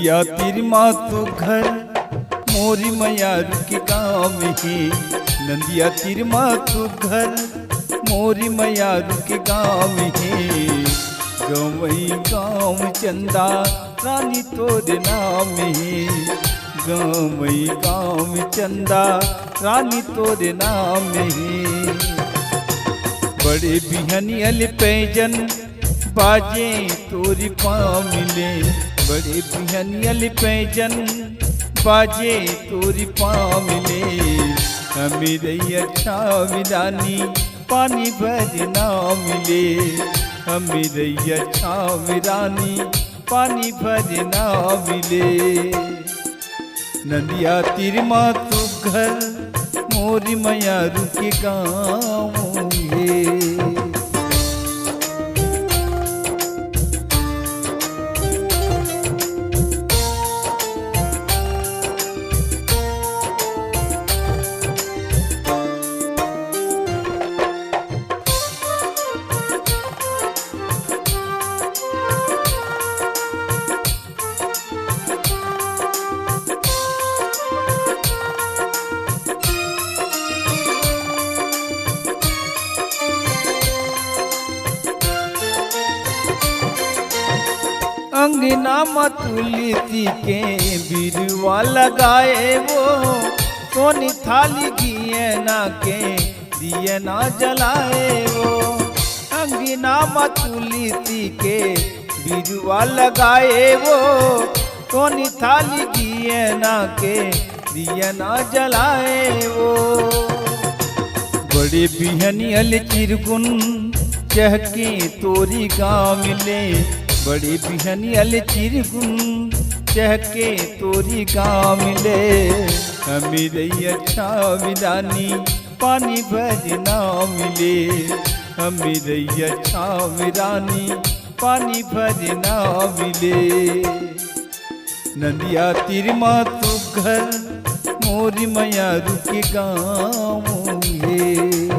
नदिया तीर मातु घर मोरी मैया रुके गाँव है। नदिया तीर मातु घर मोरी मैया रुके गाँव है। गवई गाँव चंदा रानी तोरे नाम है। गवई गाँव चंदा रानी तोरे नाम है। बड़े बिहनियल पैजन बाजे तोरी पाँव मिले। बड़े बिहनियल पैजन बाजे तोरी पाँव मिले। हमें अच्छा विदानी पानी भर ना मिले। हमें अच्छा विदानी पानी भर ना मिले। नदिया तीर मातु घर मोरी मैया रुके गाँव है। अंगना मतुलसी के बिरवा लगाए वो। सोनी थाली दिए ना के दिए ना जलाए वो। अंगना मतुलसी के बिरवा लगाए वो। सोनी थाली दिए ना के दिए ना जलाए वो। बड़े बिहनियल चिरगुन चहके तोरी गाँव मिले। बड़े बिहनियल चिरगुन चहके तोरी गाँव मिले। हमें अच्छा विदानी पानी भर ना मिले। हमें अच्छा विदानी पानी भर ना मिले। नदिया तीर मातु घर मोरी मैया रुके गाँव है।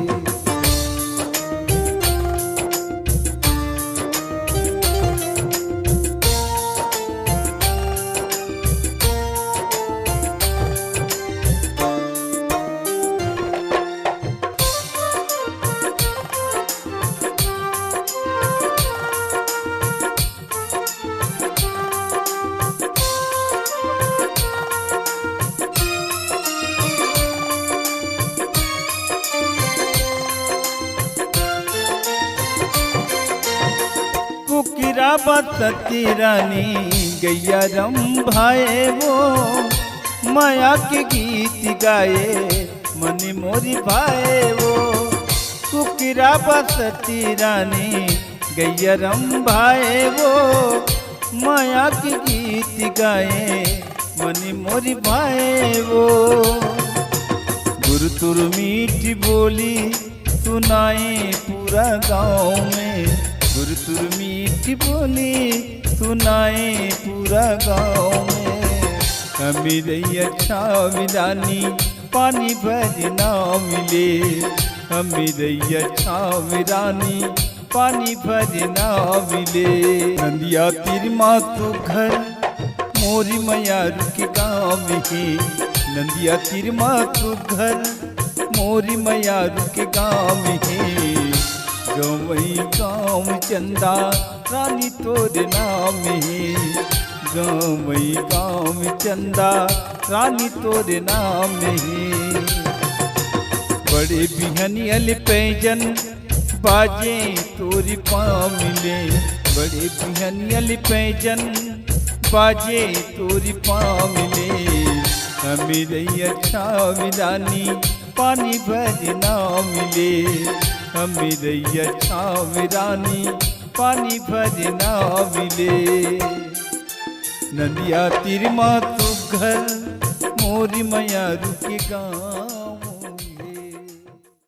कुकिरा बसती रानी गैया रंभाए वो। माया के गीत गाए मनी मोरी भाए वो। कुकिरा बसती रानी गैया रंभाए वो। माया के गीत गाए मनी मोरी भाए वो। गुरुतुर मीठी बोली सुनाए पूरा गाँव में। गुरुतुर मीठी बोली सुनाए पूरा गाँव में। हमें अच्छा विदानी पानी भर ना मिले। हमें अच्छा विदानी पानी भर ना मिले। नदिया तीर मातु घर मोरी मैया रुके गाँव है। नदिया तीर मातु घर मोरी मैया रुके गाँव है। गवई गाँव चंदा रानी तोरे नाम है। गवई गाँव चंदा रानी तोरे नाम है। बड़े बिहनियल पैजन बाजे तोरी पाँव मिले। बड़े बिहनियल पैजन बाजे तोरी पाँव मिले। हमें अच्छा विदानी पानी भर ना मिले। हमें अच्छा विदानी पानी भर ना मिले। नदिया तीर मातु घर मोरी मैया रुके गाँव।